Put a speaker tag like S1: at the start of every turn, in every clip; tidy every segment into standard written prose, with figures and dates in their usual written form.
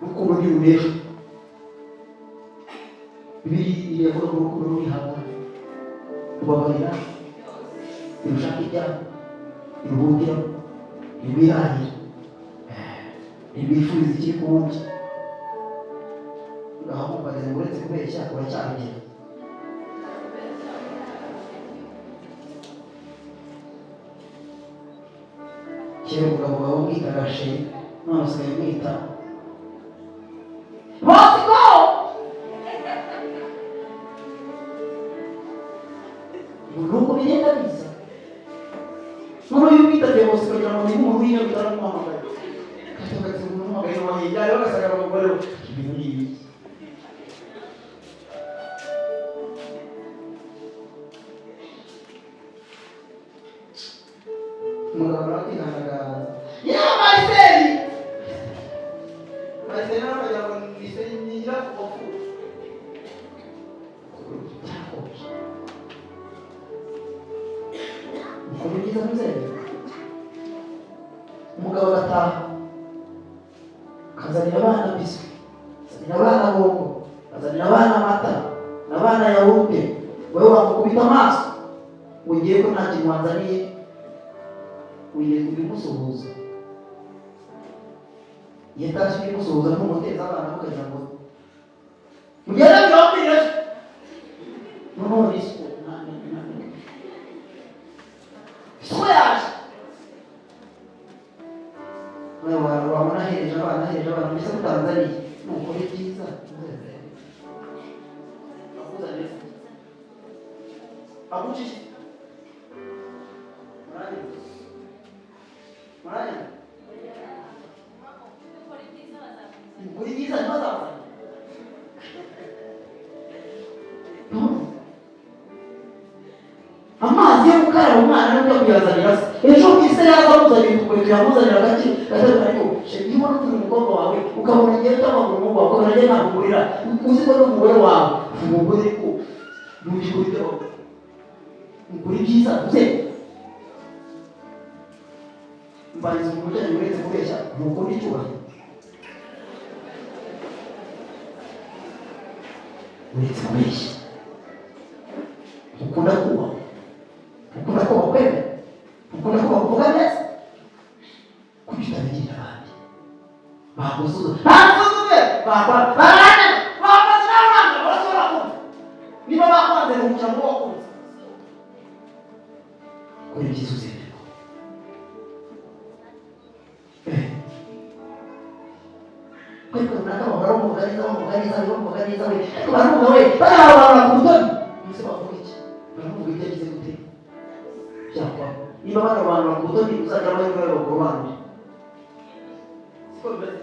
S1: urukundo ntirunesha. Bibiliya ivuga ko urukundo rurihangana, rubabarira, rushaka ibyaha, ruhungira, rwihahira, rwifuriza ikiri ku wundi. Urahamubariza ngo uretse kubeshya uracyabigera. Kera umugabo wawe umwitaga Sheri, none usigaye umwita Bosco. Nuko bigenda biza. Noneho iyo umwitaga Bosco kugira ngo ni nk'umuntu w'inyabutara n'umuhamagaye. Katagatse umuhamagaye n'uwahigare bagasaga abagore we. Ibintu ni ibi. Umugabo arakwihanaga. Mariseli! Mariseli n'abajya ngo Mariseli nigira kubafu. Ukuri byiza muzere. Umugabo agataha. Akazanira abana biswi. Akazanira abana bongo. Akazanira abana amata. N'abana yawurute. Wowe wamukubita amaso. Ugiye ko nta kintu wanzaniye. Ugiye kubimusuhuza. Yataje kubimusuhuza n'umuteza abana kugira ngo mugera byombi. Noneho nisiko soyaje. Wabona hereje abana mbese mutanzaniye nuko ni byiza. Agucishije kuri byiza ntibazabona. Amazi yo gukaraba umwana no kuyazanira se. Ejo bwise yaza muzanira ukuri tuyamuzanira gake gatatu ariko iyo ubona uri umukobwa wawe ukabona agiye utamagura umuhungu wawe ukabona agiye ntakugurira uzi ko n'umugore wawe umugore ko ntugikubiteho kuri byiza uze mbariza umujyanye uretse kubeshya ntukunda icyubahiro. Uretse kubeshya ukunda kuba ukunda ko bakwemera ukunda ko bavuga neza kuko utabigira abandi bagusuza barana bakoze n'abana barasora kumva niba bakwanze n'umucyo ngo wakunze kuri byiza uzemera. Kweko unataka wabara umuganiza we baramuga we barabara ku butoni mbese bavuga iki baramuga ibyo agize gute byakwa niba barabara ku butoni uzajya amahirwe yawe bakurobanure siko bimeze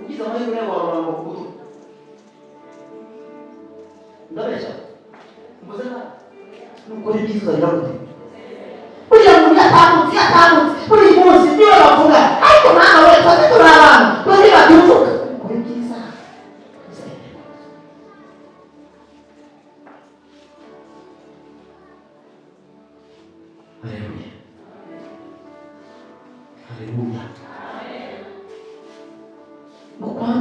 S1: ugize amahirwe yawe barabara ku butoni ndabeshya mbuze na nukora ibyiza uzagira gute buriya muntu yatambutse buri munsi niba bavuga ariko mwana we twese turi abantu twese babyumvuga kuri byiza. Haleluya. Haleluya. Kwa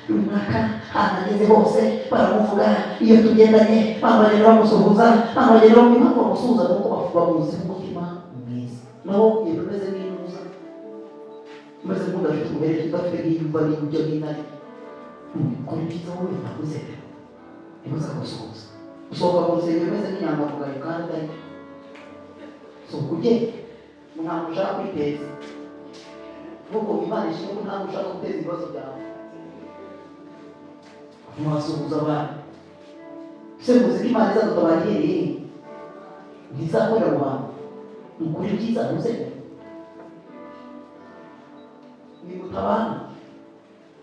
S1: runaka anageze hose baramuvuga iyo tugendanye bamagenda bamusuhuza bamagenda bamusuhuza nuko bavuga muzi umutima mwiza naho iyo bimeze nk'inuza maze mudafite ubuhere tudafite nk'iyumva n'ibyo n'inari kuri byiza wowe nakuze ntibaza gusuhuza usohoka mu rusengero umeze nk'inyangamugayo kandi ari sohoka ugende ntabwo ushaka kwiteza nk'uko Imana ishimwe ko ntabwo ushaka guteza ibibazo byawe ntiwasuhuza abantu se muzi ko Imana izadutabara ihereye ntizakorera mu bantu ni ukuri byiza muze nimutabana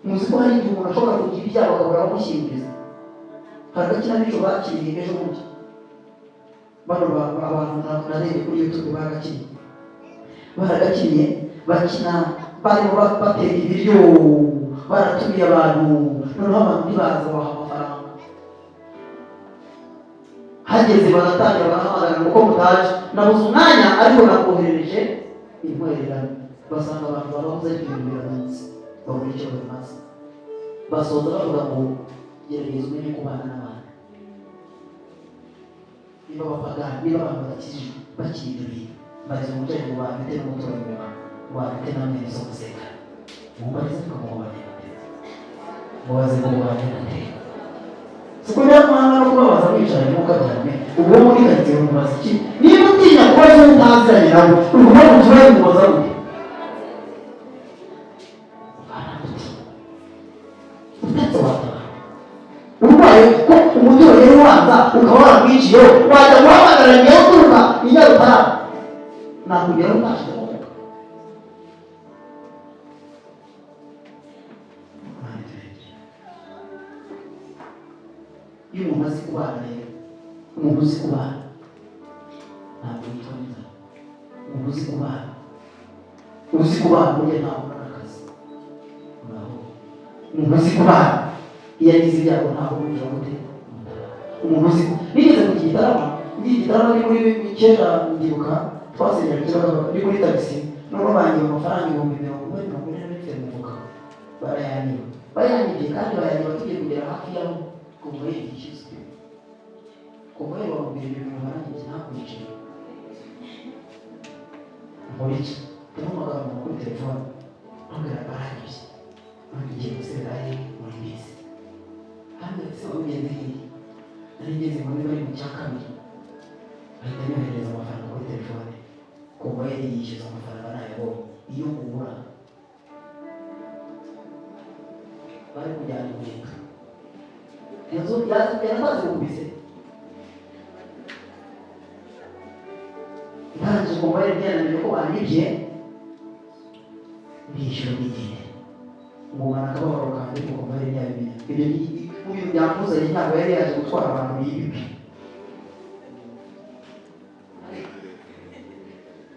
S1: muzi ko hari igihe umuntu ashobora kugira ibyaha bakabura bamushyinguriza hari agakinamico bakiriye ejo bundi bano abantu narebe kuri YouTube baragakinnye bakina barimo bateka ibiryo baratumiye abantu noneho abantu ntibaza baha amafaranga hageze baratangira barahamagara uko mutaje nabuze umwanya ariko nakoherereje intwererano basanga abantu barabuze ibintu biramunsi babura icyo bamaze basoza bavuga ngo gerageza umenye kubana n'abantu. Niba bapagani, niba abantu badakijijwe bakiri ibyo bintu, mbariza umubyeyi ngo bafite n'umuturanyi inyuma, ngo bafite n'amezi zo guseka, mubarize mukamubabane mubaze ngo mubane gute. Siko rero mwana no kubabaza mwicaranye mukabyarame ubwo muri karitsiye mubaza iki, niba utinya kubaza utaziranye nabo urumva muturanye mubaza gute utetse watara urwaye ko umuturage ubanza ukaba waramwiciye wajya guhamagara ngewe uturuka i Nyarutarama nakugera utashize mu mufuka. Iyo umuntu azi kubana rero, umuntu uzi kubana ntabwo yitwa neza. Umuntu uzi kubana burya ntabwo ubona akazi. Umuntu uzi kubana iyo agize ibyago ntabwo umugira gute. Umuntu uzi nigeze ku Gitarama, ni muri kera ndibuka twasengera ikibazo ni kuri taxi none bangiye amafaranga 40,000 n'ibindi mu mufuka bayanyibye kandi bayanyibye tugiye kugera hafi yaho kumva yigishije kumva yaba mu bintu bimumaranye ntakwice muri iki tumumagambo kuri telefone nongera barangije ngiye guseraye muri bisi hano se wageze hirya nari ngeze muri bari mu cya kabiri ahita yohereza amafaranga kuri telefone kumva yishyuza amafaranga nayabonye iyo ubura bari kujyana inkweto yaramaze kubise ntanze kumva yari ko banyibye ndishyura n'igihe ngumana akababaro kanjye kumva yari yabimenya ibyo mu bintu byamuzanye ntabwo yari yaje gutwara abantu bibi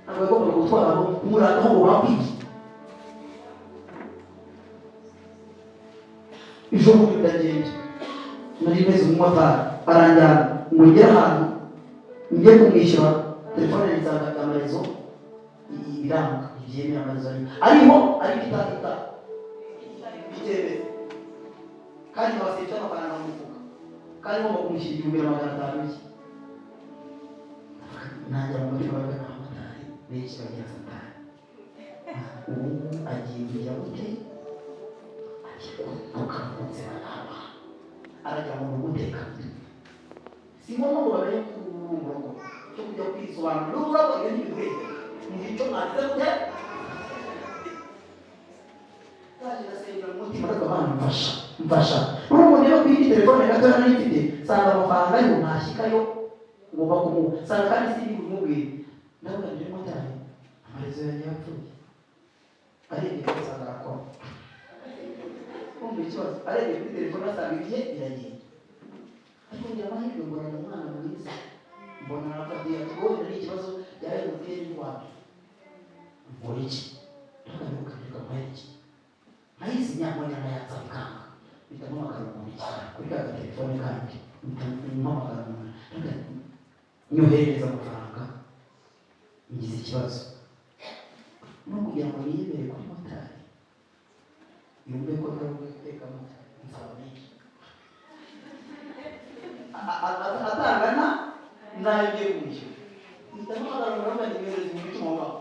S1: ntabwo yagombaga gutwara abantu kumuranga aho bakwibye. Ejo bundi ndagenda nari meze umumotari aranjyana ngo ngere ahantu njye kumwishyura telefone yanjye amarezo ibiranga ibyemera amarezo arimo ariko itahita bitewe kandi abasirikare amafaranga mu mufuka kandi ngomba kumushyira 500 najya mu buryo bw'abamotari benshi bagira satani ubu agiye kugira gute ukakunze banaba arajya mu guteka si ngombwa ngo bamenye ku murongo cyo kujya kwisobanura n'ururabo iyo n'ibigwego mu gico mwagize gute zaje gasengera mu mutima ariko abana mfasha n'umuntu rero kuri telefone gatoya n'ifite sanga amafaranga yo ntashyikayo ngomba kumuha sanga kandi si bimubwire ndavuga ndi motari amarezo yanjye yapfuye arebye asanga arakora kumva ikibazo arebye kuri telefone asanga igihe biragenda ariko ngira amahirwe mbona umwana mwiza mbona arafatiye ati wowe nari ikibazo yari muteye n'indwara mbona iki ndavuga ngo iki nahise nyamwanya nayatsabikanga bitamuhamagara umuntu cyane kuri ka telefone kandi bitamuhamagara umuntu nyohereza amafaranga ngize ikibazo no kugira ngo niyibere kuri motari yumve ko ari guteka motari nsaba menshi atangana nayo ngiye kumwishyura bitamuhamagara umuntu nyohereza mu bituma wawe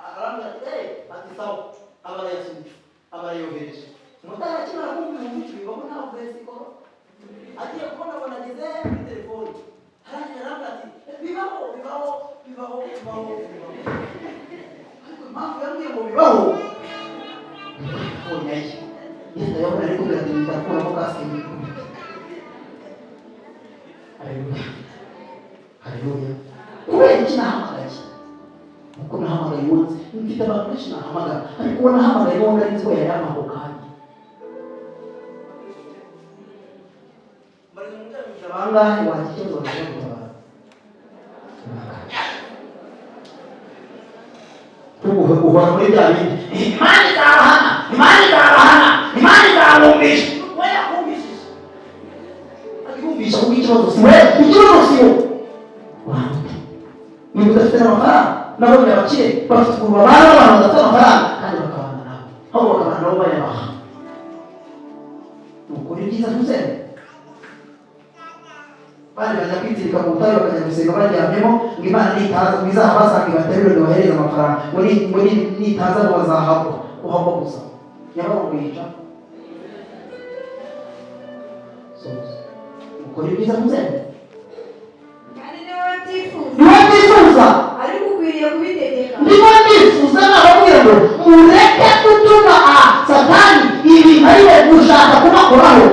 S1: arambwira ati sawa abarayasubije abarayohereje motari akimara kumva ibintu bibamo nta kwezi ko agiye kubona ngo nageze kuri telefone harangira arambwira ati bibaho ariko impamvu yambwiye ngo bibaho telefone yayo yenda yabona ariko biratinda ndakuramo kasike y'ikubita haleluya kubera iki nahamagaye uko nahamagaye umunsi mfite abantu benshi nahamagara ariko uwo nahamagaye wowe nari nzi ko yari amaho kandi bari mu mujyi bangahe wagira ikibazo bashobora gutabara uhora muri bya bindi imana izabumvisha we yakumvishije akibumvisha kuko ikibazo si we ikibazo si wo niba udafite n'amafaranga nabonye abakire bafite ukuntu babana n'abantu badafite amafaranga kandi bakabana nabo aho bakabana nabo bayabaha ukora ibyiza ntuzemere. Bari bajya kwitirika mu butayu bakajya gusenga baryamyemo ngo Imana nitaza mwizaha basanga ibaterure ngo bahereze amafaranga ngo nitaza ngo bazahabwa uhabwa gusa nyamara kwica. Ukora ibyiza ntuzemere.
S2: kandi niba
S1: batifuza
S2: ariko ukwiriye kubitegeka.
S1: niba ndifuza nababwira ngo mureke gutuma Satani ibintu ariwe gushaka kubakoraho